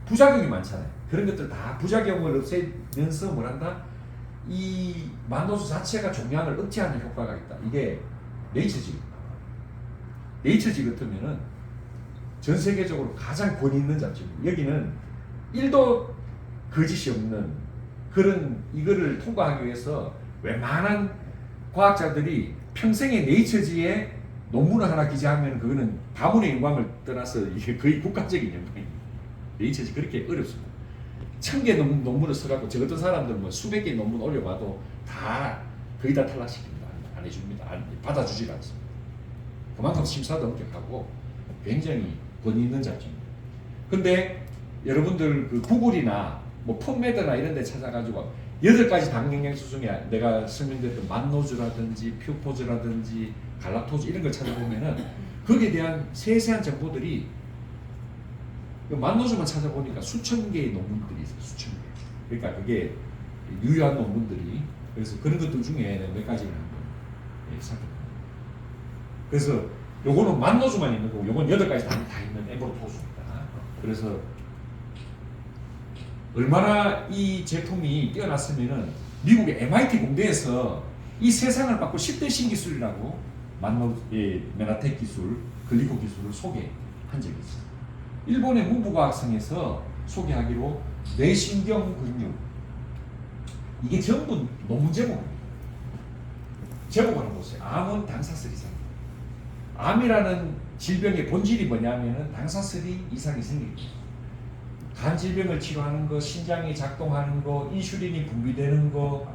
부작용이 많잖아요. 그런 것들 다 부작용을 없애면서 뭘 한다? 이 만노수 자체가 종양을 억제하는 효과가 있다. 이게 네이처지. 네이처지 같으면은 전 세계적으로 가장 권위 있는 잡지입니다. 여기는 1도 거짓이 없는 그런 이거를 통과하기 위해서 웬만한 과학자들이 평생에 네이처지에 논문을 하나 기재하면 그거는 가문의 영광을 떠나서 이게 거의 국가적인 영광입니다. 네이처지 그렇게 어렵습니다. 1000개 논문을 써갖고 저 같은 사람들 뭐 수백 개 논문 올려봐도 다 거의 다 탈락시킵니다. 안 해줍니다. 받아주질 않습니다. 그만큼 심사도 엄격하고 굉장히 권위 있는 잡지입니다. 근데 여러분들 그 구글이나 뭐 펀메드나 이런 데 찾아가지고 8가지 당 영양소 중에 내가 설명드렸던 만노주라든지 퓨포즈라든지 갈락토즈 이런 걸 찾아보면은 거기에 대한 세세한 정보들이 만노주만 찾아보니까 수천 개의 논문들이 있어요. 수천 개. 그러니까 그게 유효한 논문들이 그래서 그런 것들 중에 몇 가지를 한번 살펴봅니다. 그래서 요거는 만노주만 있는 거고 요건 8가지 다 있는 에브로토즈입니다. 그래서 얼마나 이 제품이 뛰어났으면은 미국의 MIT 공대에서 이 세상을 바꿀 10대 신기술이라고 메나텍 기술, 글리코 기술을 소개한 적이 있어요. 일본의 문부과학성에서 소개하기로 뇌신경 근육 이게 전부 논문 제목입니다. 제목을 한번 보세요. 암은 당사슬 이상. 암이라는 질병의 본질이 뭐냐면은 당사슬이 이상이 생깁니다. 간 질병을 치료하는 거, 신장이 작동하는 거, 인슐린이 분비되는 거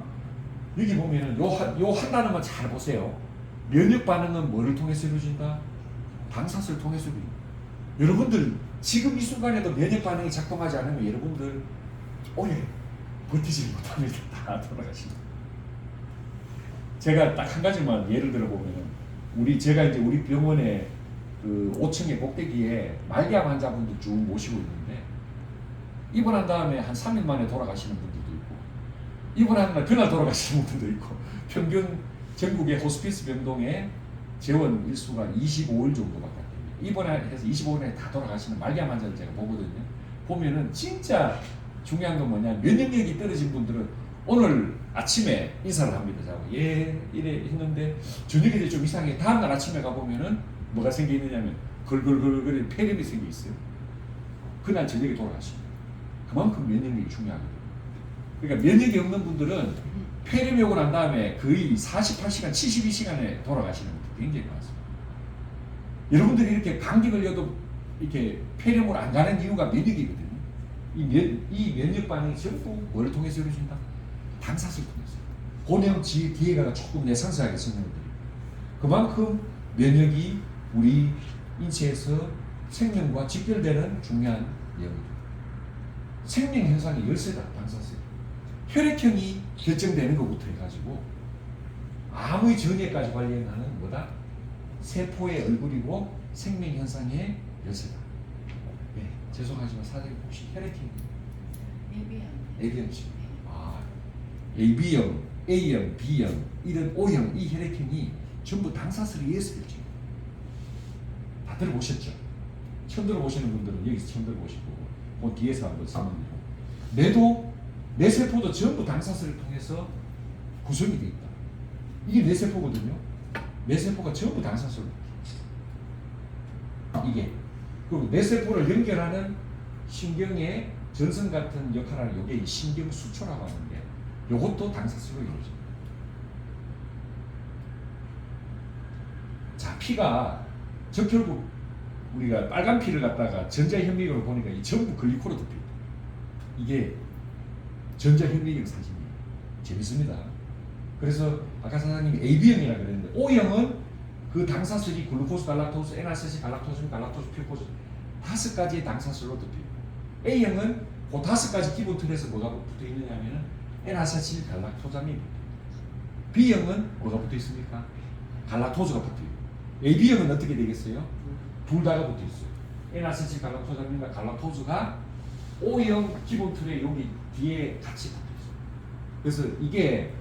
여기 보면은 요 한 단어만 잘 보세요. 면역 반응은 뭐를 통해서 이루어진다? 당사슬을 통해서 이루어진다. 여러분들 지금 이 순간에도 면역 반응이 작동하지 않으면 여러분들 오래 버티지 못합니다. 다 돌아가십니다. 제가 딱 한 가지만 예를 들어 보면은 제가 이제 우리 병원에 그 5층의 꼭대기에 말기암 환자분들 쭉 모시고 있는데 입원한 다음에 한 3일 만에 돌아가시는 분들도 있고 입원한 날 그날 돌아가시는 분들도 있고 평균 전국의 호스피스 병동에 재원 일수가 25일 정도밖에 안 됩니다. 입원해서 25일에 다 돌아가시는 말기암 환자를 제가 보거든요. 보면은 진짜 중요한 건 뭐냐 면역력이 떨어진 분들은 오늘 아침에 인사를 합니다. 자고 예 이래 했는데 저녁에 좀 이상해. 다음날 아침에 가보면은 뭐가 생겨 있느냐면 걸걸걸걸 폐렴이 생겨 있어요. 그날 저녁에 돌아가십니다. 그만큼 면역력이 중요하거든요. 그러니까 면역이 없는 분들은 폐렴이 오고 난 다음에 거의 48시간, 72시간에 돌아가시는 분들 굉장히 많습니다. 여러분들이 이렇게 감기 걸려도 이렇게 폐렴으로 안 가는 이유가 면역이거든요. 이 면역 반응이 전부 뭘 통해서 이루어진다? 당사슬 통해서. 그 내용 뒤에 가서 조금 내 상세하게 설명드립니다. 그만큼 면역이 우리 인체에서 생명과 직결되는 중요한 내용입니다. 생명 현상이 열쇠다. 당사슬. 혈액형이 결정되는 것부터 해가지고 암의 전해까지 관련하는 뭐다? 세포의 얼굴이고 생명 현상의 열쇠다. 네, 죄송하지만 사장님 혹시 혈액형이 AB형이십니다. AB형, A형, B형, 이런 O형, 이 혈액형이 전부 당사슬에 의해서 결정입니다. 다 들어보셨죠? 처음 들어보시는 분들은 여기서 처음 들어보시고 그 뒤에서 한번 설명드리고 뇌세포도 전부 당사슬을 통해서 구성이 되어 있다. 이게 뇌세포거든요. 뇌세포가 전부 당사슬로 이게 그리고 뇌세포를 연결하는 신경의 전선 같은 역할을 하는 이게 신경수초라고 하는데 이것도 당사슬로 이루어집니다. 자, 피가 적혈구 우리가 빨간 피를 갖다가 전자현미경으로 보니까 이 전부 글리코로 덮여 있다. 이게 전자현미경 사진이에요. 재밌습니다. 그래서 아까 사장님이 AB형이라 그랬는데 O형은 그 당사슬이 글루코스, 갈락토스, N아세틸, 갈락토스, 퓨코스 5가지의 당사슬로 덮여 있고 A형은 그 5가지 기본 틀에서 뭐가 붙어 있느냐면은 N아세틸, 갈락토자민이 붙어 있고 B형은 뭐가 붙어 있습니까? 갈락토즈가 붙어 있고 AB형은 어떻게 되겠어요? 둘 다가 붙어 있어요. N아세틸, 갈락토자민과 갈락토즈가 O형 기본 틀에 여기 뒤에 같이 붙어 있어요. 그래서 이게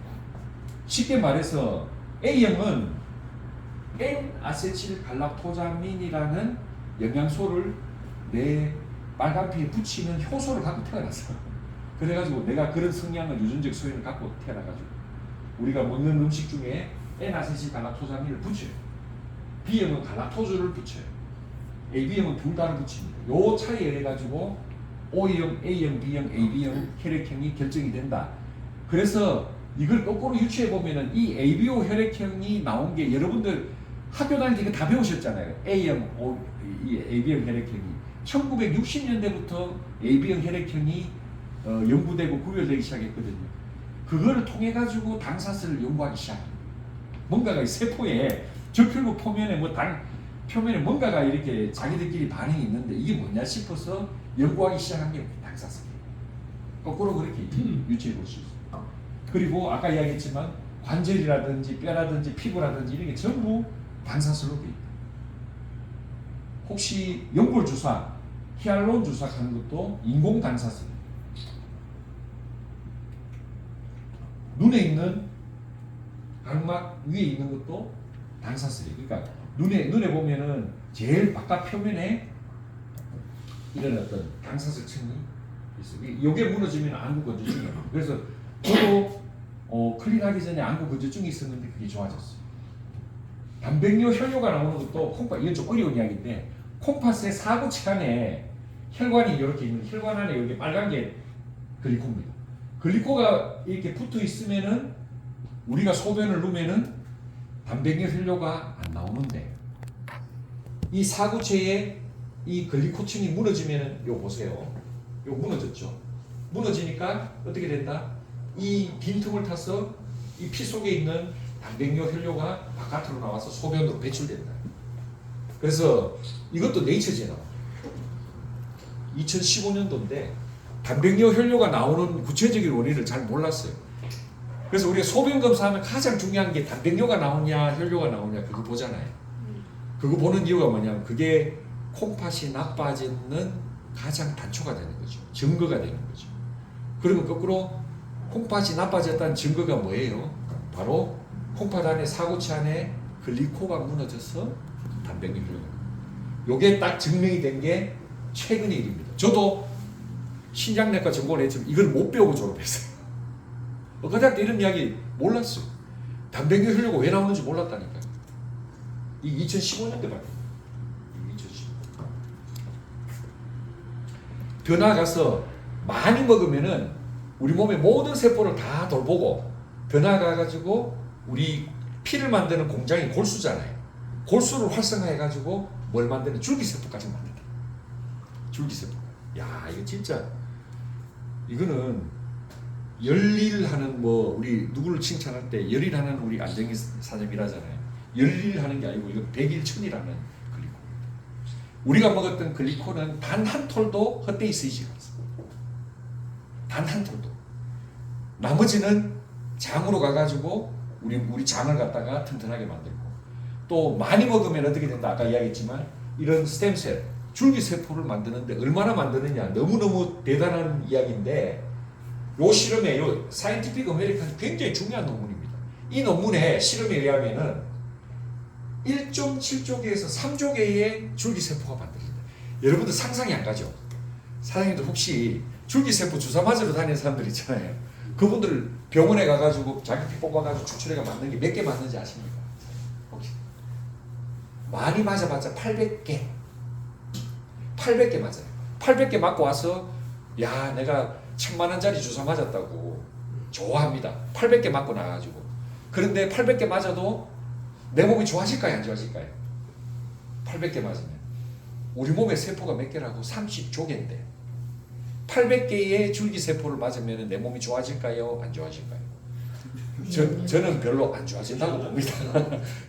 쉽게 말해서 A형은 N아세틸 갈락토자민이라는 영양소를 내 빨간 피에 붙이는 효소를 갖고 태어났어. 그래가지고 내가 그런 성향을 유전적 소인을 갖고 태어나가지고 우리가 먹는 음식 중에 N아세틸 갈락토자민을 붙여요. B형은 갈락토즈를 붙여요. AB형은 둘 다를 붙입니다. 요 차이에 의해 가지고 O형, A형, B형, AB형 혈액형이 결정이 된다. 그래서 이걸 거꾸로 유추해 보면은 이 ABO 혈액형이 나온 게 여러분들 학교 다닐 때 다 배우셨잖아요. A형, 이 AB형 혈액형이 1960년대부터 AB형 혈액형이 연구되고 구별되기 시작했거든요. 그거를 통해 가지고 당사슬을 연구하기 시작합니다. 뭔가가 세포에 적혈구 표면에 표면에 뭔가가 이렇게 자기들끼리 반응이 있는데 이게 뭐냐 싶어서 연구하기 시작한 게 당사슬이에요. 거꾸로 그렇게 유추해 볼 수 있어요. 그리고 아까 이야기했지만 관절이라든지 뼈라든지 피부라든지 이런 게 전부 당사슬로 되어 있다. 혹시 연골 주사, 히알루론 주사 하는 것도 인공 당사슬이에요. 눈에 있는 각막 위에 있는 것도 당사슬이에요. 그러니까 눈에 보면은 제일 바깥 표면에 이런 어떤 당사슬층이 있어요. 이게 무너지면 안구 건조증이에요. 그래서 저도 클린하기 전에 안구 건조증이 있었는데 그게 좋아졌어요. 단백뇨 혈뇨가 나오는 것도 이건 좀 어려운 이야기인데 콩팥의 사구체 안에 혈관이 이렇게 있는 혈관 안에 여기 빨간 게 글리코입니다. 글리코가 이렇게 붙어 있으면은 우리가 소변을 누면은 단백뇨 혈뇨가 안 나오는데 이 사구체에 이 글리코층이 무너지면은 요 보세요. 요 무너졌죠. 무너지니까 어떻게 된다? 이 빈틈을 타서 이 피 속에 있는 단백뇨 혈뇨가 바깥으로 나와서 소변으로 배출된다. 그래서 이것도 네이처지에 나와. 2015년도인데 단백뇨 혈뇨가 나오는 구체적인 원인을 잘 몰랐어요. 그래서 우리가 소변 검사하면 가장 중요한 게 단백뇨가 나오냐 혈뇨가 나오냐 그거 보잖아요. 그거 보는 이유가 뭐냐면 그게 콩팥이 나빠지는 가장 단초가 되는 거죠. 증거가 되는 거죠. 그러면 거꾸로 콩팥이 나빠졌다는 증거가 뭐예요? 바로 콩팥 안에 사구체 안에 글리코가 무너져서 단백뇨 혈뇨가. 요게 딱 증명이 된 게 최근의 일입니다. 저도 신장내과 전공을 했지만 이걸 못 배우고 졸업했어요. 그때 이런 이야기 몰랐어요. 단백뇨 혈뇨가 왜 나오는지 몰랐다니까요. 이 2015년대 말이에요. 2015. 더 나아가서 많이 먹으면은 우리 몸의 모든 세포를 다 돌보고 더 나아가가지고 우리 피를 만드는 공장이 골수잖아요. 골수를 활성화해가지고 뭘 만드는 줄기세포까지 만든다. 줄기세포. 야, 이거 진짜 이거는 열일하는 우리 누구를 칭찬할 때 열일하는 우리 안정희 사장님이라잖아요. 열일하는 게 아니고 이거 백일천이라는 글리코. 우리가 먹었던 글리코는 단 한 톨도 헛되이 쓰이지 않습니다. 단 한 톨도. 나머지는 장으로 가가지고 우리 장을 갖다가 튼튼하게 만들고 또 많이 먹으면 어떻게 된다 아까 이야기했지만 이런 스템셀 줄기세포를 만드는데 얼마나 만드느냐 너무너무 대단한 이야기인데 요 실험에 요 사이언티픽 어메리칸이 굉장히 중요한 논문입니다. 이 논문의 실험에 의하면은 1.7조 개에서 3조 개의 줄기세포가 만들어진다. 여러분들 상상이 안 가죠? 사장님들 혹시 줄기세포 주사 맞으러 다니는 사람들 있잖아요. 그분들 병원에 가가지고 자기 피 뽑아가지고 추출해가 맞는 게 몇 개 맞는지 아십니까? 혹시 많이 맞아봤자 800개 800개 맞아요. 800개 맞고 와서 야 내가 1000만원짜리 주사 맞았다고 좋아합니다. 800개 맞고 나가지고 그런데 800개 맞아도 내 몸이 좋아질까요 안 좋아질까요? 800개 맞으면 우리 몸의 세포가 몇 개라고 30조 개인데 800개의 줄기세포를 맞으면 내 몸이 좋아질까요? 안 좋아질까요? 저는 별로 안 좋아진다고 봅니다.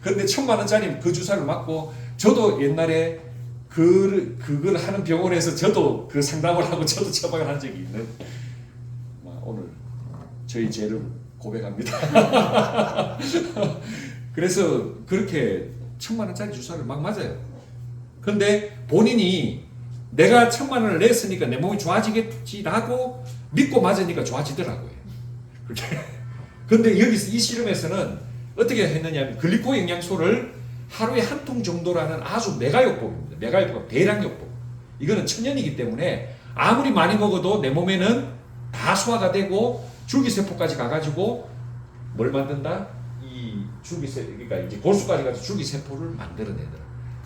그런데 1000만원짜리 그 주사를 맞고 저도 옛날에 그걸 하는 병원에서 저도 그 상담을 하고 저도 처방을 한 적이 있는 오늘 저희 죄를 고백합니다. 그래서 그렇게 1000만원짜리 주사를 막 맞아요. 근데 본인이 내가 1000만원을 냈으니까 내 몸이 좋아지겠지라고 믿고 맞으니까 좋아지더라고요. 근데 여기서 이 실험에서는 어떻게 했느냐면 글리코 영양소를 하루에 한 통 정도라는 아주 메가요법입니다. 메가요법, 대량요법. 이거는 천연이기 때문에 아무리 많이 먹어도 내 몸에는 다 소화가 되고 줄기세포까지 가가지고 뭘 만든다? 이 줄기세포, 그러니까 이제 골수까지 가서 줄기세포를 만들어내더라.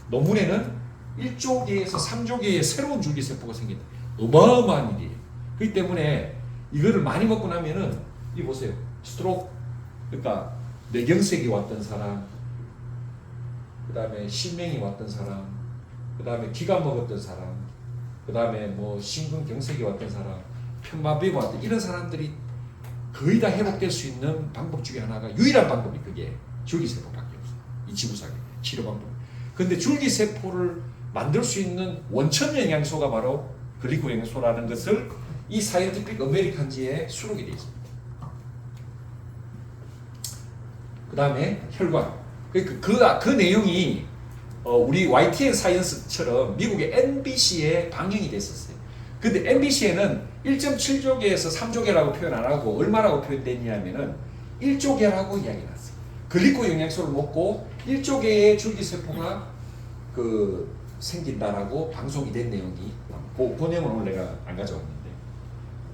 논문에는 1조 개에서 3조 개의 새로운 줄기세포가 생긴다. 어마어마한 일이에요. 그렇기 때문에 이거를 많이 먹고 나면은 이 보세요. 스트로크, 그러니까 뇌경색이 왔던 사람, 그 다음에 신명이 왔던 사람, 그 다음에 기가 먹었던 사람, 그 다음에 뭐 심근경색이 왔던 사람, 편마비가 왔던 이런 사람들이 거의 다 회복될 수 있는 방법 중에 하나가 유일한 방법이 그게 줄기세포밖에 없어요. 이 지구상에 치료 방법. 근데 줄기세포를 만들 수 있는 원천 영양소가 바로 글리코 영양소라는 것을 이 사이언티픽 어메리칸지에 수록이 되어 있습니다. 그 다음에 혈관. 그 내용이 우리 YTN 사이언스처럼 미국의 NBC에 방영이 됐었어요. 근데 MBC에는 1.7조 개에서 3조 개라고 표현 안 하고 얼마라고 표현됐냐면은 1조 개라고 이야기 났어요. 글리코 영양소를 먹고 1조 개의 줄기세포가 생긴다라고 방송이 된 내용이 그 내용은 오늘 내가 안 가져왔는데,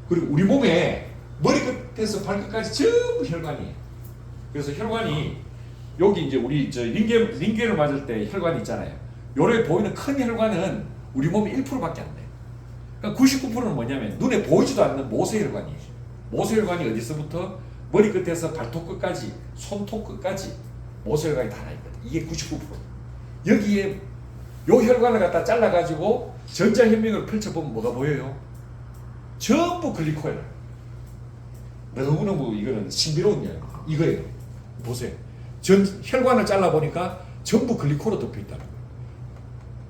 그리고 우리 몸에 머리끝에서 발끝까지 전부 혈관이에요. 그래서 혈관이 여기 이제 우리 링겔을 맞을 때 혈관이 있잖아요. 요래 보이는 큰 혈관은 우리 몸의 1%밖에 안 돼요. 그러니까 99%는 뭐냐면 눈에 보이지도 않는 모세혈관이에요. 모세혈관이 어디서부터 머리끝에서 발톱 끝까지, 손톱 끝까지 모세혈관이 다 나 있거든. 이게 99%. 여기에 요 혈관을 갖다 잘라가지고 전자현미경을 펼쳐보면 뭐가 보여요? 전부 글리코예요. 너무너무 이거는 신비로운 이야기입니다. 이거예요. 보세요. 혈관을 잘라보니까 전부 글리코로 덮여있다는 거예요.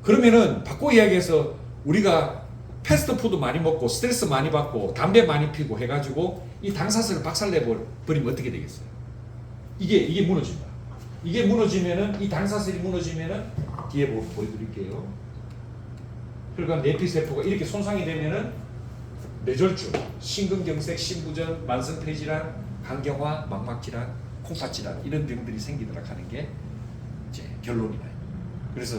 그러면은 바꿔 이야기해서 우리가 패스트푸드 많이 먹고 스트레스 많이 받고 담배 많이 피고 해가지고 이 당사슬을 박살내버리면 어떻게 되겠어요? 이게 무너진다. 이게 무너지면은, 이 당사슬이 무너지면은 뒤에 보여드릴게요. 혈관 내피세포가 이렇게 손상이 되면은 뇌졸중, 심근경색, 심부전, 만성폐질환, 간경화, 망막질환, 콩팥질환 이런 병들이 생기도록 하는 게 이제 결론이 나요. 그래서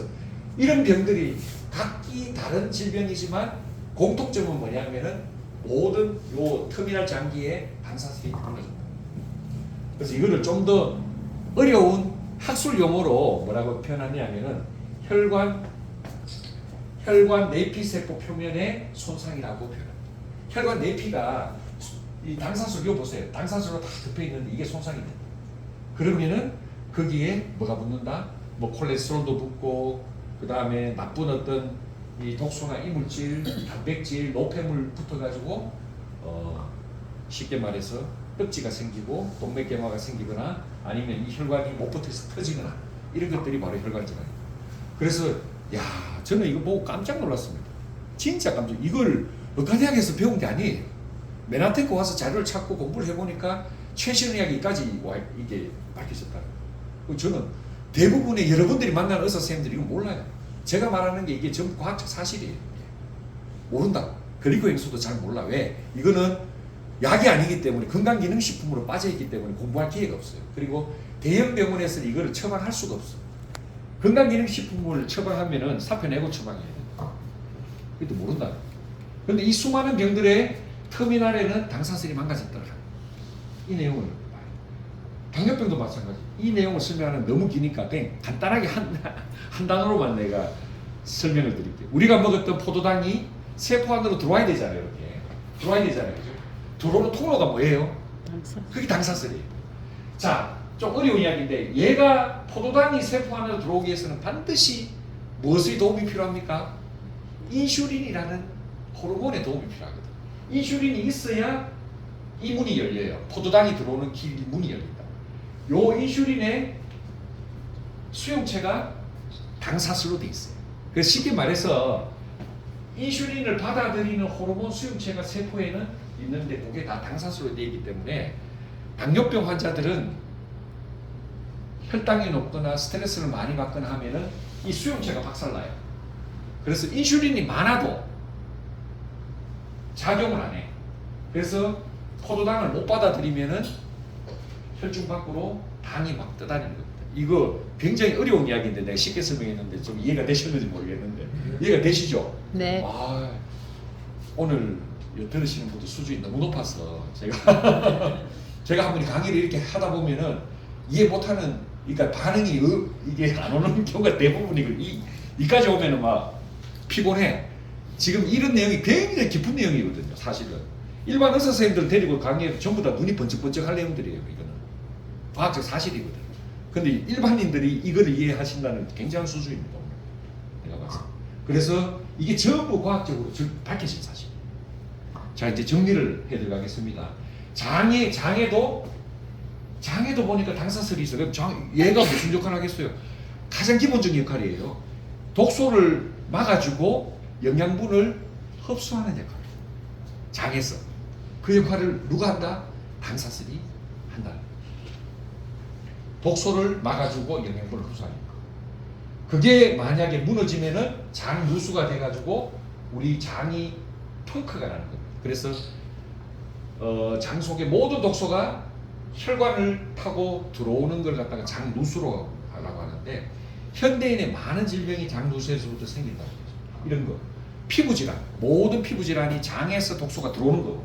이런 병들이 각기 다른 질병이지만 공통점은 뭐냐면은 모든 요 터미널 장기에 당사슬이 무너진다. 그래서 이거를 좀 더 어려운 학술 용어로 뭐라고 표현하냐면은 혈관 내피세포 표면의 손상이라고 표현합니다. 혈관 내피가 이 당사슬, 이거 보세요. 당사슬로 다 덮여 있는데 이게 손상이 된다. 그러면은 거기에 뭐가 붙는다? 뭐 콜레스테롤도 붙고, 그 다음에 나쁜 어떤 이 독소나 이물질, 단백질, 노폐물 붙어가지고 쉽게 말해서 뼈지가 생기고 동맥경화가 생기거나 아니면 이 혈관이 못 붙어서 터지거나 이런 것들이 바로 혈관질환입니다. 그래서 저는 이거 보고 깜짝 놀랐습니다. 진짜 깜짝. 이걸 의과대학에서 배운 게 아니에요. 메나테크 와서 자료를 찾고 공부를 해보니까 최신 의학이까지 이게 밝혀졌다. 저는 대부분의 여러분들이 만나는 의사 선생님들이 이거 몰라요. 제가 말하는 게 이게 전부 과학적 사실이에요. 모른다. 글리코 영양소도 잘 몰라. 왜? 이거는 약이 아니기 때문에 건강기능식품으로 빠져있기 때문에 공부할 기회가 없어요. 그리고 대형 병원에서는 이거를 처방할 수가 없어요. 건강기능식품을 처방하면은 사표 내고 처방해야 돼요. 그것도 모른다. 그런데 이 수많은 병들의 터미널에는 당사슬이 망가졌더라. 이 내용을 봐요. 당뇨병도 마찬가지. 이 내용을 설명하는 너무 기니까 그냥 간단하게 한 단어로만 내가 설명을 드릴게요. 우리가 먹었던 포도당이 세포 안으로 들어와야 되잖아요. 이렇게 들어와야 되잖아요. 그죠? 들어오는 통로가 뭐예요? 그게 당사슬이에요. 자, 좀 어려운 이야기인데, 얘가 포도당이 세포 안으로 들어오기 위해서는 반드시 무엇의 도움이 필요합니까? 인슐린이라는 호르몬의 도움이 필요하거든. 인슐린이 있어야 이 문이 열려요. 포도당이 들어오는 길 문이 열린다. 요 인슐린의 수용체가 당사슬로 돼 있어요. 그래서 쉽게 말해서 인슐린을 받아들이는 호르몬 수용체가 세포에는 있는데 그게 다 당사슬로 되어 있기 때문에 당뇨병 환자들은 혈당이 높거나 스트레스를 많이 받거나 하면은 이 수용체가 박살나요. 그래서 인슐린이 많아도 작용을 안 해. 그래서 포도당을 못 받아들이면은 혈중 밖으로 당이 막 떠다니는 겁니다. 이거 굉장히 어려운 이야기인데 내가 쉽게 설명했는데 좀 이해가 되셨는지 모르겠는데 이해가 되시죠? 네. 아, 오늘 들으시는 분들 수준이 너무 높아서 제가 한번 강의를 이렇게 하다 보면은 이해 못하는, 그러니까 반응이 이게 안 오는 경우가 대부분이고 이까지 오면은 막 피곤해. 지금 이런 내용이 굉장히 깊은 내용이거든요. 사실은 일반 의사 선생님들 데리고 강의해도 전부 다 눈이 번쩍번쩍 할 내용들이에요. 이거는 과학적 사실이거든. 근데 일반인들이 이걸 이해하신다는 굉장한 수준입니다. 내가 봤을 때. 그래서 이게 전부 과학적으로 밝혀진 사실이에요. 자, 이제 정리를 해 들어가겠습니다. 장에도 보니까 당사슬이 있어요. 얘가 무슨 역할을 하겠어요? 가장 기본적인 역할이에요. 독소를 막아주고 영양분을 흡수하는 역할이에요. 장에서. 그 역할을 누가 한다? 당사슬이 한다. 독소를 막아주고 영양분을 흡수하는 거. 그게 만약에 무너지면은 장 누수가 돼가지고 우리 장이 펑크가 나는 겁니다. 그래서 장 속의 모든 독소가 혈관을 타고 들어오는 걸 갖다가 장 누수로 하라고 하는데, 현대인의 많은 질병이 장 누수에서부터 생긴다고 해요. 이런 거, 피부 질환, 모든 피부 질환이 장에서 독소가 들어오는 거고,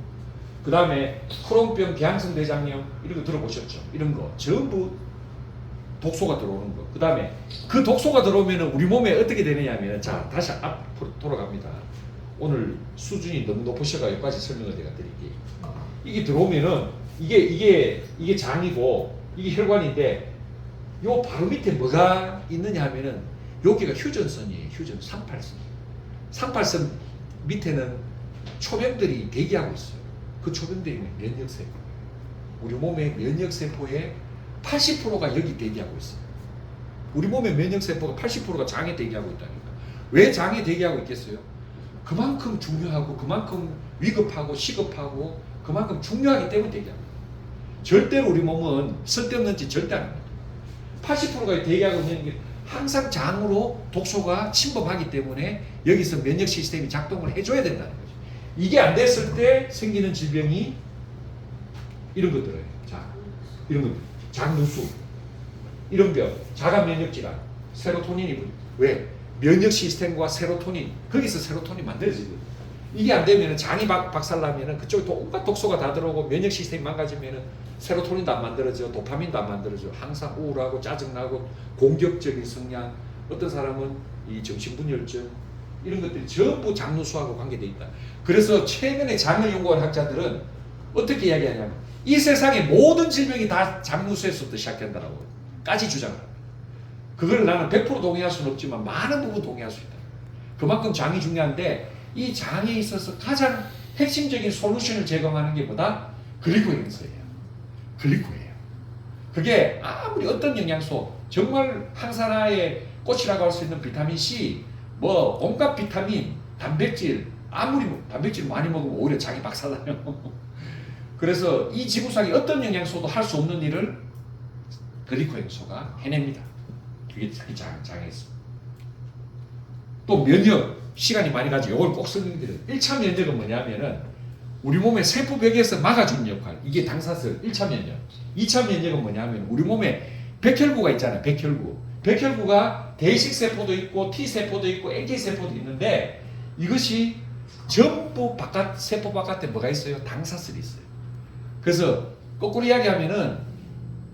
그 다음에 크론병, 기항성 대장염 이런 거 들어보셨죠? 이런 거 전부 독소가 들어오는 거. 그 다음에 그 독소가 들어오면 우리 몸에 어떻게 되느냐면, 자, 다시 앞으로 돌아갑니다. 오늘 수준이 너무 높으셔가 여기까지 설명을 내가 드릴게요. 이게 들어오면은 이게 장이고 이게 혈관인데, 요 바로 밑에 뭐가 있느냐 하면은 여기가 휴전선이에요. 휴전 38선. 38선 밑에는 초병들이 대기하고 있어요. 그 초병들이 면역세포. 우리 몸의 면역세포의 80%가 여기 대기하고 있어요. 우리 몸의 면역세포가 80%가 장에 대기하고 있다니까. 왜 장에 대기하고 있겠어요? 그만큼 중요하고 그만큼 위급하고 시급하고 그만큼 중요하기 때문에 대기합니다. 절대로 우리 몸은 쓸데없는 짓 절대 안 합니다. 80%가 대기하고 있는 게 항상 장으로 독소가 침범하기 때문에 여기서 면역 시스템이 작동을 해줘야 된다는 거죠. 이게 안 됐을 때 생기는 질병이 이런 것들이에요. 자, 이런 것들, 장누수, 이런 병, 자가 면역 질환, 세로토닌이 왜? 면역 시스템과 세로토닌, 거기서 세로토닌 만들어지거든요. 이게 안 되면 장이 박살나면은 그쪽에 또 온갖 독소가 다 들어오고 면역 시스템이 망가지면은 세로토닌도 안 만들어져, 도파민도 안 만들어져, 항상 우울하고 짜증나고 공격적인 성향, 어떤 사람은 이 정신분열증, 이런 것들이 전부 장누수하고 관계돼 있다. 그래서 최근에 장을 연구한 학자들은 어떻게 이야기하냐면, 이 세상의 모든 질병이 다 장누수에서부터 시작된다라고 까지 주장을 합니다. 그걸 나는 100% 동의할 수는 없지만 많은 부분 동의할 수 있다. 그만큼 장이 중요한데, 이 장에 있어서 가장 핵심적인 솔루션을 제공하는 게 뭐다? 글리코엔서예요. 글리코예요. 그게 아무리 어떤 영양소, 정말 항산화의 꽃이라고 할 수 있는 비타민C, 뭐 온갖 비타민, 단백질, 아무리 단백질 많이 먹으면 오히려 장이 박살나요. 그래서 이 지구상에 어떤 영양소도 할 수 없는 일을 글리코엔소가 해냅니다. 그게 장에서. 또 면역, 시간이 많이 가지고 이걸 꼭 설명드려요. 1차 면역은 뭐냐면은 우리 몸의 세포벽에서 막아주는 역할, 이게 당사슬 1차 면역. 2차 면역은 뭐냐면 우리 몸에 백혈구가 있잖아요. 백혈구가 대식세포도 있고 T세포도 있고 NK세포도 있는데, 이것이 전부 세포 바깥에 뭐가 있어요? 당사슬이 있어요. 그래서 거꾸로 이야기하면은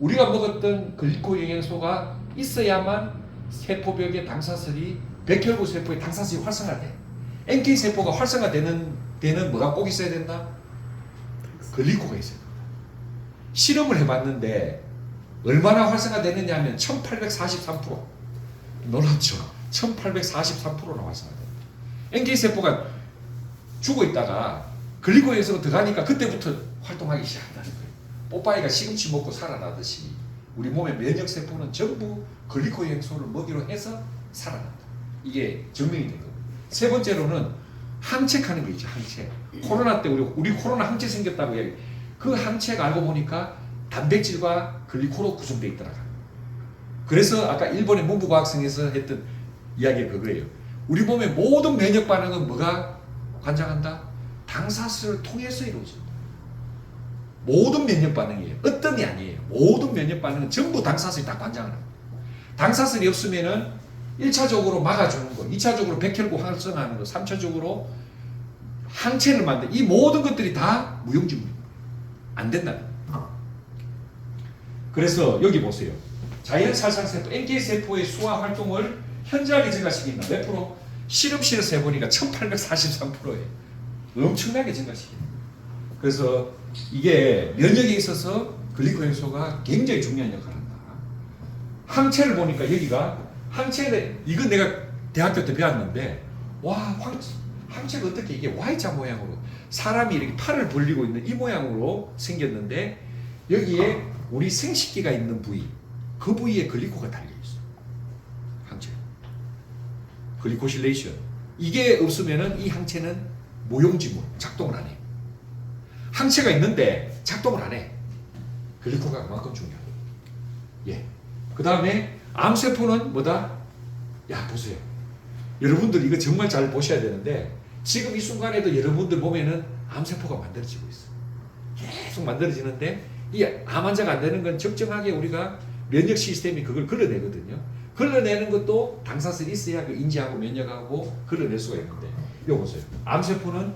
우리가 먹었던 글리코 영양소가 있어야만 세포벽의 당사슬이, 백혈구 세포의 당사슬이 활성화돼. NK세포가 활성화되는 뭐가 꼭 있어야 된다? 글리코가 있어야 된다. 실험을 해봤는데 얼마나 활성화되느냐 하면 1843%. 놀랍죠? 1843%나 활성화됩니다. NK세포가 죽어있다가 글리코에서 들어가니까 그때부터 활동하기 시작한다는 거예요. 뽀빠이가 시금치 먹고 살아나듯이 우리 몸의 면역세포는 전부 글리코 영양소를 먹이로 해서 살아난다. 이게 증명이 된 겁니다. 세 번째로는 항체하는 거 있죠. 항체. 코로나 때 우리 코로나 항체 생겼다고 얘기. 그 항체가 알고 보니까 단백질과 글리코로 구성되어 있더라. 그래서 아까 일본의 문부과학성에서 했던 이야기가 그거예요. 우리 몸의 모든 면역 반응은 뭐가 관장한다? 당사슬을 통해서 이루어진다. 모든 면역 반응이에요. 어떤이 아니에요. 모든 면역 반응은 전부 당사슬이 다 관장을 합니다. 당사슬이 없으면은 1차적으로 막아주는 거, 2차적으로 백혈구 활성화하는 거, 3차적으로 항체를 만든 이 모든 것들이 다 무용지물입니다. 안 된다. 그래서 여기 보세요. 자연살상세포, NK세포의 수화 활동을 현저하게 증가시킨다. 몇 프로? 실험실에서 해보니까 1843%예요. 엄청나게 증가시킨다. 그래서 이게 면역에 있어서 글리코겐소가 굉장히 중요한 역할을 한다. 항체를 보니까 여기가 항체를 이건 내가 대학교 때 배웠는데 와 항체가 어떻게 이게 Y자 모양으로 사람이 이렇게 팔을 벌리고 있는 이 모양으로 생겼는데 여기에 우리 생식기가 있는 부위 그 부위에 글리코가 달려 있어. 항체. 글리코실레이션. 이게 없으면은 이 항체는 무용지물 작동을 안 해. 항체가 있는데 작동을 안 해. 글리코가 그만큼 중요하다. 예. 그 다음에 암세포는 뭐다? 야 보세요. 여러분들 이거 정말 잘 보셔야 되는데 지금 이 순간에도 여러분들 보면은 암세포가 만들어지고 있어. 계속 만들어지는데 이 암 환자가 안 되는 건 적정하게 우리가 면역 시스템이 그걸 걸러내거든요. 걸러내는 것도 당사슬이 있어야 그 인지하고 면역하고 걸러낼 수가 있는데 이거 보세요. 암세포는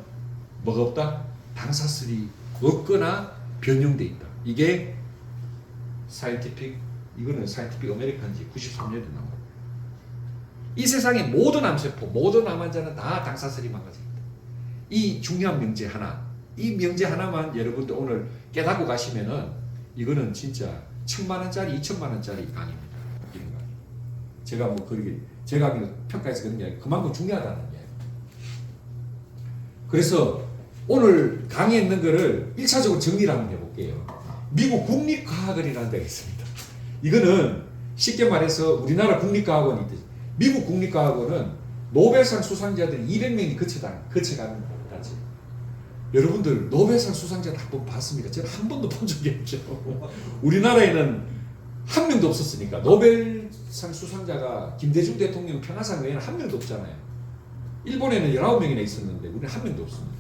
뭐가 없다? 당사슬이 없거나 변형돼 있다. 이게 이거는 사이언티픽 아메리칸지 93년에 나온 거예요. 이 세상의 모든 암세포, 모든 암 환자는 다 당사슬이 망가져 있다. 이 중요한 명제 하나, 이 명제 하나만 여러분들 오늘 깨닫고 가시면은 이거는 진짜 1,000만원짜리, 2,000만원짜리 강의입니다. 이런 강의. 제가 뭐 그렇게 제가 평가해서 그런 게 아니라 그만큼 중요하다는 게. 그래서 오늘 강의에 있는 거를 1차적으로 정리를 한번 해볼게요. 미국 국립과학원이라는 데가 있습니다. 이거는 쉽게 말해서 우리나라 국립과학원이 있듯이 미국 국립과학원은 노벨상 수상자들이 200명이 거쳐가는 단체. 여러분들 노벨상 수상자를 한번 봤습니까? 저는 한 번도 본 적이 없죠. 우리나라에는 한 명도 없었으니까 노벨상 수상자가 김대중 대통령 평화상 외에는 한 명도 없잖아요. 일본에는 19명이나 있었는데 우리는 한 명도 없습니다.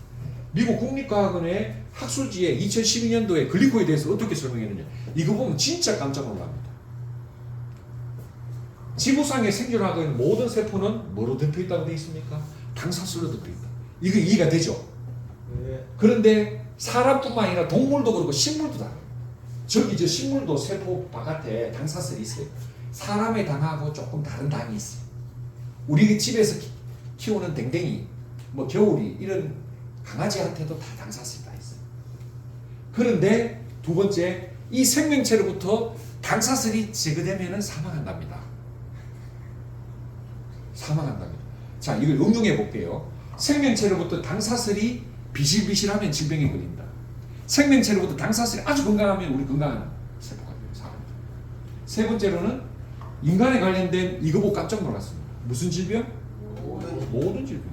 미국 국립과학원의 학술지에 2012년도에 글리코에 대해서 어떻게 설명했느냐. 이거 보면 진짜 깜짝 놀랍니다. 지구상에 생존하고 있는 모든 세포는 뭐로 덮여 있다고 되어 있습니까? 당사슬로 덮여 있다. 이거 이해가 되죠? 네. 그런데 사람뿐만 아니라 동물도 그렇고 식물도 다. 저기 저 식물도 세포 바깥에 당사슬이 있어요. 사람의 당하고 조금 다른 당이 있어요. 우리 집에서 키우는 댕댕이, 뭐 겨울이 이런 강아지한테도 다 당사슬이 다 있어요. 그런데 두 번째, 이 생명체로부터 당사슬이 제거되면 사망한답니다. 사망한답니다. 자, 이걸 응용해 볼게요. 생명체로부터 당사슬이 비실비실하면 질병에 걸린다. 생명체로부터 당사슬이 아주 건강하면 우리 건강한 세포가 돼요. 사람. 세 번째로는 인간에 관련된 이거 보고 깜짝 놀랐습니다. 무슨 질병? 모든 질병.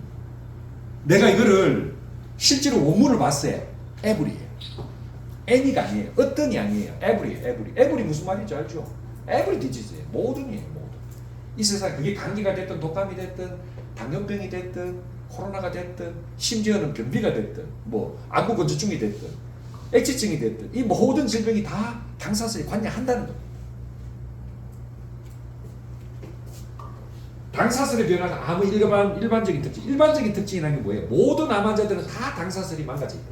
내가 이거를 실제로 원문을 봤어요. 에브리예요. 애니가 아니에요. 어떤이 아니에요. 에브리. 에브리 무슨 말인지 알죠? 에브리 디지즈예요. 모든이에요. 모든. 이 세상 그게 감기가 됐든 독감이 됐든 당뇨병이 됐든 코로나가 됐든 심지어는 변비가 됐든 뭐 안구건조증이 됐든 액취증이 됐든 이 모든 질병이 다 당사슬이 관여한다는 겁니다. 당사슬의 변화가 암의 일반적인 특징. 일반적인 특징이라는 게 뭐예요? 모든 암 환자들은 다 당사슬이 망가져 있다.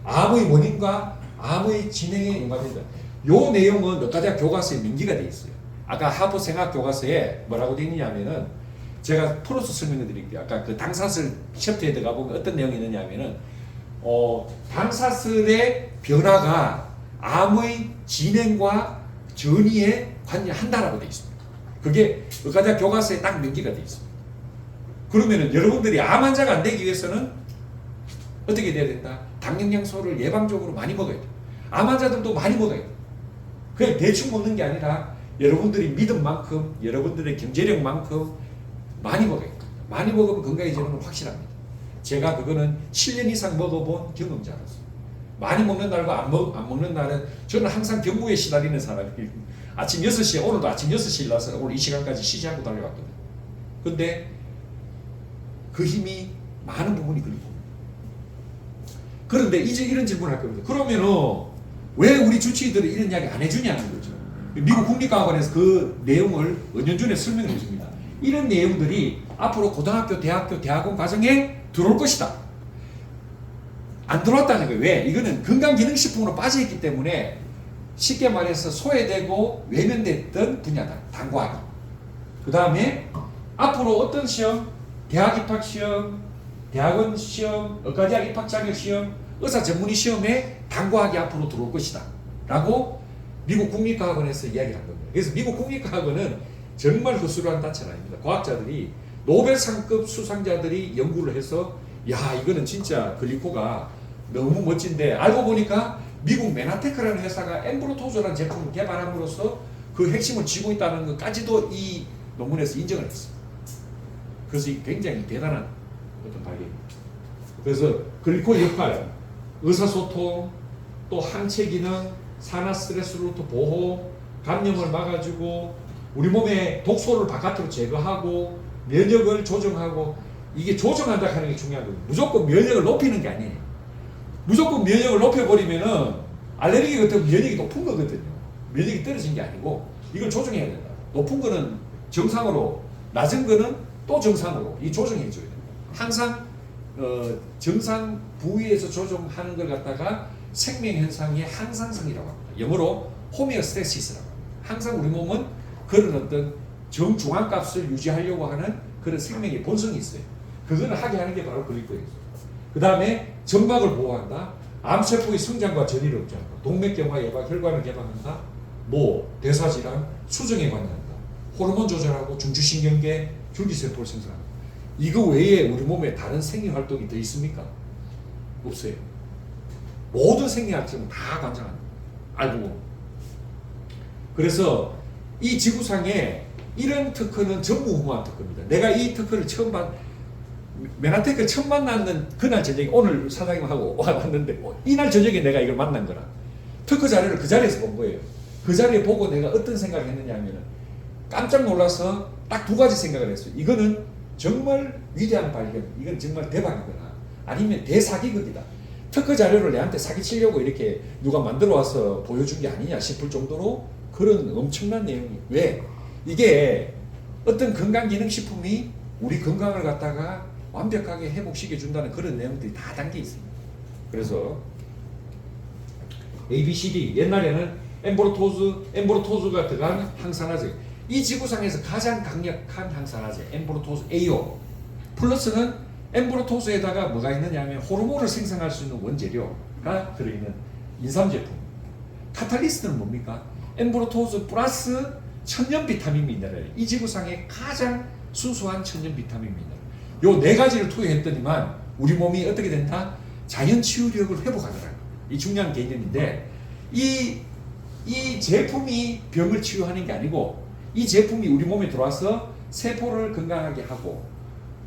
암의 원인과 암의 진행에 연관된다. 요 내용은 의과대학 교과서에 명기가 되어 있어요. 아까 하버 생학 교과서에 뭐라고 되어 있냐면은 제가 풀어서 설명해 드릴게요. 아까 그 당사슬 챕터에 들어가 보면 어떤 내용이 있느냐면은 당사슬의 변화가 암의 진행과 전이에 관여한다라고 되어 있습니다. 그게 의과대학 교과서에 딱 명기가 되어 있습니다. 그러면은 여러분들이 암 환자가 안 되기 위해서는 어떻게 돼야 된다? 당영양소를 예방적으로 많이 먹어야 돼. 암 환자들도 많이 먹어야 돼. 그냥 대충 먹는 게 아니라 여러분들이 믿은 만큼, 여러분들의 경제력만큼 많이 먹어야 돼. 많이 먹으면 건강해지는 건 확실합니다. 제가 그거는 7년 이상 먹어본 경험자로서. 많이 먹는 날과 안 먹는 날은 저는 항상 경무에 시달리는 사람이에요. 아침 6시에, 오늘도 아침 6시에 일어나서 오늘 이 시간까지 쉬지 않고 달려왔거든요. 근데 그 힘이 많은 부분이 글리코입니다. 그런데 이제 이런 질문을 할 겁니다. 그러면은 왜 우리 주치의들이 이런 이야기 안 해주냐는 거죠. 미국 국립과학원에서 그 내용을 은연중에 설명해 줍니다. 이런 내용들이 앞으로 고등학교, 대학교, 대학원 과정에 들어올 것이다. 안 들어왔다는 거예요. 왜? 이거는 건강기능식품으로 빠져있기 때문에 쉽게 말해서 소외되고 외면됐던 분야다. 당과학이. 그 다음에 앞으로 어떤 시험, 대학 입학 시험, 대학원 시험, 의과대학 입학 자격 시험, 의사 전문의 시험에 당과학이 앞으로 들어올 것이다. 라고 미국 국립과학원에서 이야기를 한 겁니다. 그래서 미국 국립과학원은 정말 허술한 단체가 아닙니다. 과학자들이 노벨상급 수상자들이 연구를 해서 야 이거는 진짜 글리코가 너무 멋진데 알고 보니까 미국 메나테크라는 회사가 엠브로토즈라는 제품을 개발함으로써 그 핵심을 쥐고 있다는 것까지도 이 논문에서 인정을 했습니다. 그래서 굉장히 대단한 어떤 발견입니다. 그래서 글리코의 역할, 의사소통, 또 항체 기능, 산화 스트레스로부터 보호, 감염을 막아주고 우리 몸의 독소를 바깥으로 제거하고 면역을 조정하고 이게 조정한다 하는 게 중요한 거예요. 무조건 면역을 높이는 게 아니에요. 무조건 면역을 높여버리면은 알레르기 같은 면역이 높은 거거든요. 면역이 떨어진 게 아니고 이걸 조정해야 된다. 높은 거는 정상으로, 낮은 거는 또 정상으로 이 조정해 줘야 된다. 항상 정상 부위에서 조정하는 걸 갖다가 생명현상의 항상성이라고 합니다. 영어로 호메오스테시스라고 합니다. 항상 우리 몸은 그런 어떤 정중앙값을 유지하려고 하는 그런 생명의 본성이 있어요. 그거는 하게 하는 게 바로 글리코예요. 그 다음에 점막을 보호한다. 암세포의 성장과 전이를 억제한다. 동맥경화 예방, 혈관을 개방한다. 대사질환, 수정에 관여한다. 호르몬 조절하고 중추신경계, 줄기세포를 생성한다. 이거 외에 우리 몸에 다른 생리활동이 더 있습니까? 없어요. 모든 생리활동은 다 관장합니다. 알고 보면. 그래서 이 지구상에 이런 특허는 전무후무한 특허입니다. 내가 이 특허를 메나테크를 처음 만났는 그날 저녁에 오늘 사장님하고 왔는데 이날 저녁에 내가 이걸 만난 거라. 특허 자료를 그 자리에서 본 거예요. 그 자리에 보고 내가 어떤 생각을 했느냐 하면은 깜짝 놀라서 딱 두 가지 생각을 했어요. 이거는 정말 위대한 발견, 이건 정말 대박이거나 아니면 대사기극이다. 특허 자료를 내한테 사기치려고 이렇게 누가 만들어 와서 보여준 게 아니냐 싶을 정도로 그런 엄청난 내용이. 왜? 이게 어떤 건강기능식품이 우리 건강을 갖다가 완벽하게 회복시켜 준다는 그런 내용들이 다 담겨 있습니다. 그래서 ABCD 옛날에는 엠브로토즈가 들어간 항산화제, 이 지구상에서 가장 강력한 항산화제 엠브로토즈 AO 플러스는 엠브로토즈에다가 뭐가 있느냐 하면 호르몬을 생성할 수 있는 원재료가 들어있는 인삼 제품. 카탈리스트는 뭡니까? 엠브로토즈 플러스 천연 비타민 미네랄. 이 지구상의 가장 순수한 천연 비타민 미네랄. 요 네 가지를 투여했더니만 우리 몸이 어떻게 된다? 자연 치유력을 회복하더라. 이 중요한 개념인데 이 제품이 병을 치유하는 게 아니고 이 제품이 우리 몸에 들어와서 세포를 건강하게 하고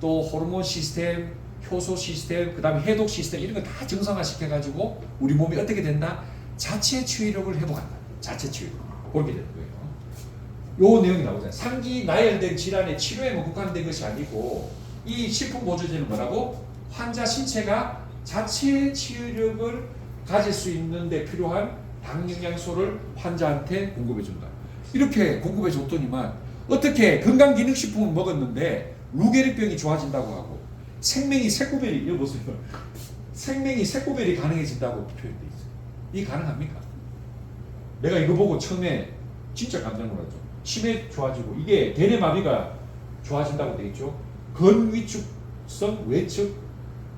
또 호르몬 시스템, 효소 시스템, 그 다음에 해독 시스템 이런 거 다 정상화 시켜가지고 우리 몸이 어떻게 된다? 자체 치유력을 회복한다. 자체 치유력. 그렇게 되는 거예요. 요 내용이 나오잖아요. 상기 나열된 질환의 치료에만 국한된 것이 아니고 이 식품 보조제는 뭐라고? 환자 신체가 자체 치유력을 가질 수 있는데 필요한 당영양소를 환자한테 공급해 준다. 이렇게 공급해 줬더니만 어떻게 건강기능식품을 먹었는데 루게릭병이 좋아진다고 하고 생명이 새꼬벨이, 이거 보세요. 생명이 새꼬벨이 가능해진다고 표현되어 있어요. 이게 가능합니까? 내가 이거 보고 처음에 진짜 깜짝 놀랐죠. 치매 좋아지고 이게 대뇌마비가 좋아진다고 되어 있죠. 근위축성 외측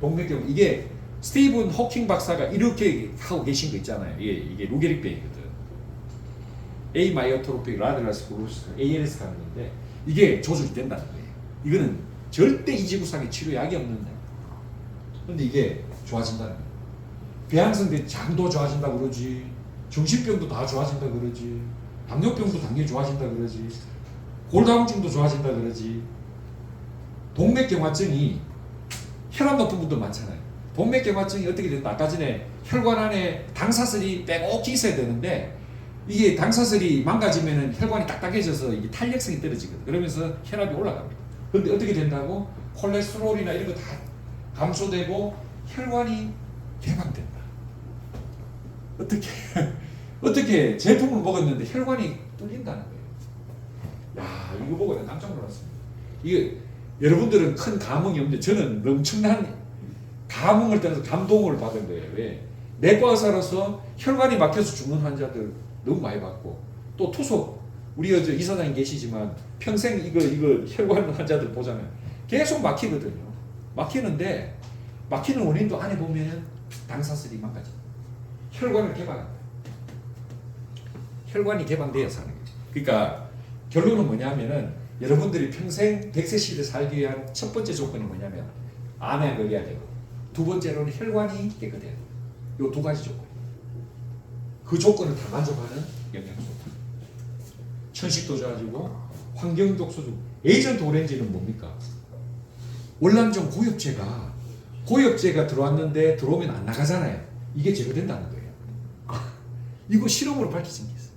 동맥경, 이게 스티븐 호킹 박사가 이렇게 하고 계신 거 있잖아요. 이게 루게릭병이거든. 에이마이오트로픽 라드라스크로시스 ALS 가는 건데 이게 조절이 된다는 거예요. 이거는 절대 이 지구상에 치료약이 없는데 근데 이게 좋아진다는 거예요. 배양성대 장도 좋아진다고 그러지, 정신병도 다 좋아진다 그러지, 당뇨병도 당연히 좋아진다 그러지, 골다공증도 좋아진다 그러지. 동맥경화증이 혈압 높은 분들 많잖아요. 동맥경화증이 어떻게 된다? 아까 전에 혈관 안에 당사슬이 빼곡히 있어야 되는데 이게 당사슬이 망가지면 혈관이 딱딱해져서 이게 탄력성이 떨어지거든. 그러면서 혈압이 올라갑니다. 그런데 어떻게 된다고? 콜레스테롤이나 이런 거 다 감소되고 혈관이 개방된다. 어떻게 제품을 먹었는데 혈관이 뚫린다는 거예요. 야, 이거 보고 내가 깜짝 놀랐습니다. 이게 여러분들은 큰 감흥이 없는데 저는 엄청난 감흥을 떠나서 감동을 받은 거예요. 왜? 내과 의사로서 혈관이 막혀서 죽는 환자들 너무 많이 봤고, 또 투석, 우리 이사장님 계시지만 평생 이거 혈관 환자들 보자면 계속 막히거든요. 막히는데 막히는 원인도 안에 보면 당사슬이 망가져. 혈관을 개방한다. 혈관이 개방돼야 사는 거죠. 그러니까 결론은 뭐냐면은 여러분들이 평생 100세 시대 살기 위한 첫 번째 조건이 뭐냐면 암에 걸려야 되고, 두 번째로는 혈관이 깨끗해야 돼요. 이 두 가지 조건. 그 조건을 다 만족하는 영양소. 천식도 좋아지고 환경적 소중. 에이전트 오렌지는 뭡니까? 월남전 고엽제가 들어왔는데 들어오면 안 나가잖아요. 이게 제거된다는 거예요. 이거 실험으로 밝혀진 게 있어요.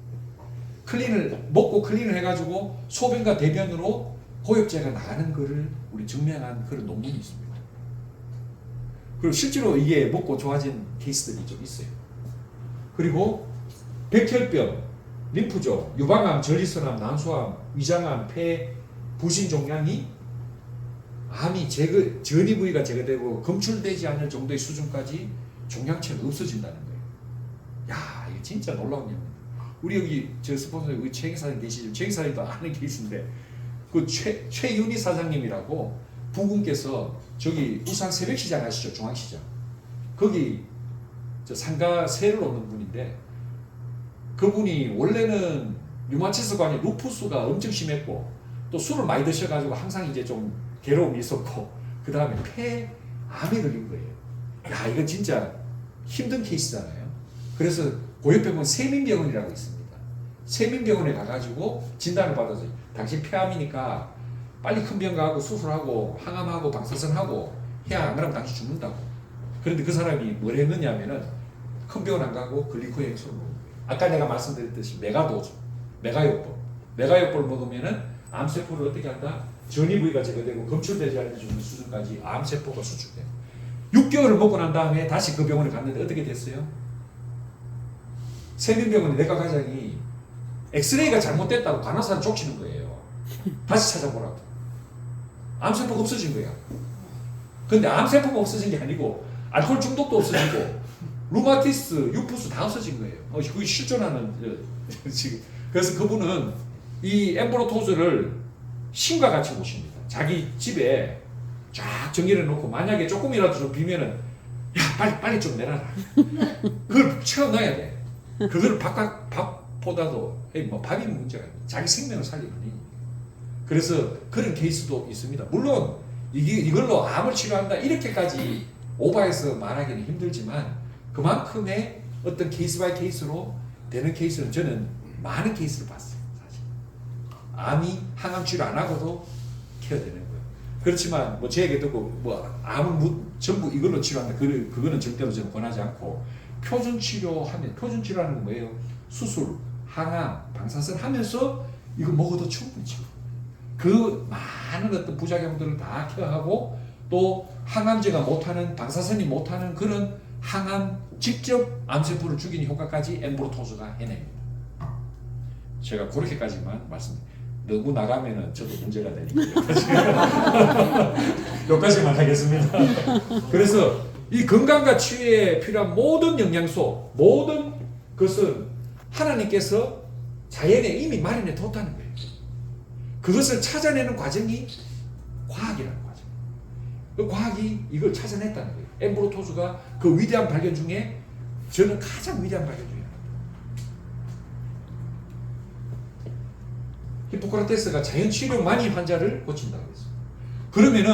클린을 먹고 클린을 해가지고 소변과 대변으로 고엽제가 나가는 거를 우리 증명한 그런 논문이 있습니다. 그리고 실제로 이게 먹고 좋아진 케이스들이 좀 있어요. 그리고 백혈병, 림프종, 유방암, 전리선암, 난소암, 위장암, 폐, 부신 종양이 암이 전이 부위가 제거되고 검출되지 않을 정도의 수준까지 종양체는 없어진다는 거예요. 야, 이거 진짜 놀라운 얘기입니다. 우리 여기 저 스폰서 우리 최 기사님 계시죠? 최 기사님도 아는 케이스인데 그 최윤희 사장님이라고 부군께서 저기 울산 새벽시장 아시죠? 중앙시장. 거기 저 상가 세를 놓는 분인데 그분이 원래는 류마티스관이 루푸스가 엄청 심했고 또 술을 많이 드셔가지고 항상 이제 좀 괴로움이 있었고 그 다음에 폐암에 걸린 거예요. 야, 이건 진짜 힘든 케이스잖아요. 그래서 고엽병원 세민병원이라고 있습니다. 세민병원에 가가지고 진단을 받아서 당신 폐암이니까 빨리 큰 병 가고 수술하고 항암하고 방사선하고 해야 안 그러면 당신 죽는다고. 그런데 그 사람이 뭘 했느냐 하면은 큰 병원 안 가고 글리코행수를 먹는 거예요. 아까 내가 말씀드렸듯이 메가요법을 먹으면은 암세포를 어떻게 한다? 전이 부위가 제거되고 검출되지 않는 수준까지 암세포가 수축돼요. 6개월을 먹고 난 다음에 다시 그 병원에 갔는데 어떻게 됐어요? 세민병원의 내과 과장이 엑스레이가 잘못됐다고 간호사를 쫓기는 거예요. 다시 찾아보라고. 암세포가 없어진 거야. 근데 암세포가 없어진 게 아니고 알코올 중독도 없어지고 루마티스, 유푸스 다 없어진 거예요. 그게 실존하는 지금. 그래서 그분은 이 엠브로토즈를 신과 같이 모십니다. 자기 집에 쫙 정리를 해놓고 만약에 조금이라도 좀 비면은 야 빨리 좀 내놔라. 그걸 채워놔야 돼. 그걸 밥보다도 뭐 밥이 문제가 아니에요. 자기 생명을 살리는 일이에요. 그래서 그런 케이스도 있습니다. 물론 이걸로 암을 치료한다 이렇게까지 오버해서 말하기는 힘들지만 그만큼의 어떤 케이스 바이 케이스로 되는 케이스는 저는 많은 케이스를 봤어요. 사실 암이 항암 치료 안 하고도 케어되는 거예요. 그렇지만 뭐 제 얘기 듣고 뭐 암은 전부 이걸로 치료한다 그거는 절대로 저는 권하지 않고 표준 치료라는 건 뭐예요? 수술, 항암, 방사선 하면서 이거 먹어도 충분히 치료. 그 많은 어떤 부작용들을 다 케어하고 또 항암제가 못하는 방사선이 못하는 그런 항암 직접 암세포를 죽이는 효과까지 엠브로토즈가 해냅니다. 제가 그렇게까지만 말씀드립니다. 너무 나가면은 저도 문제가 되니까 여기까지만 하겠습니다. 그래서 이 건강과 치유에 필요한 모든 영양소, 모든 것은 하나님께서 자연에 이미 마련해 뒀다는 거예요. 그것을 찾아내는 과정이 과학이라는 과정. 그 과학이 이걸 찾아냈다는 거예요. 엠브로토즈가 그 위대한 발견 중에 저는 가장 위대한 발견 중에 하나입니다. 히포크라테스가 자연 치료만이 환자를 고친다고 했어요. 그러면은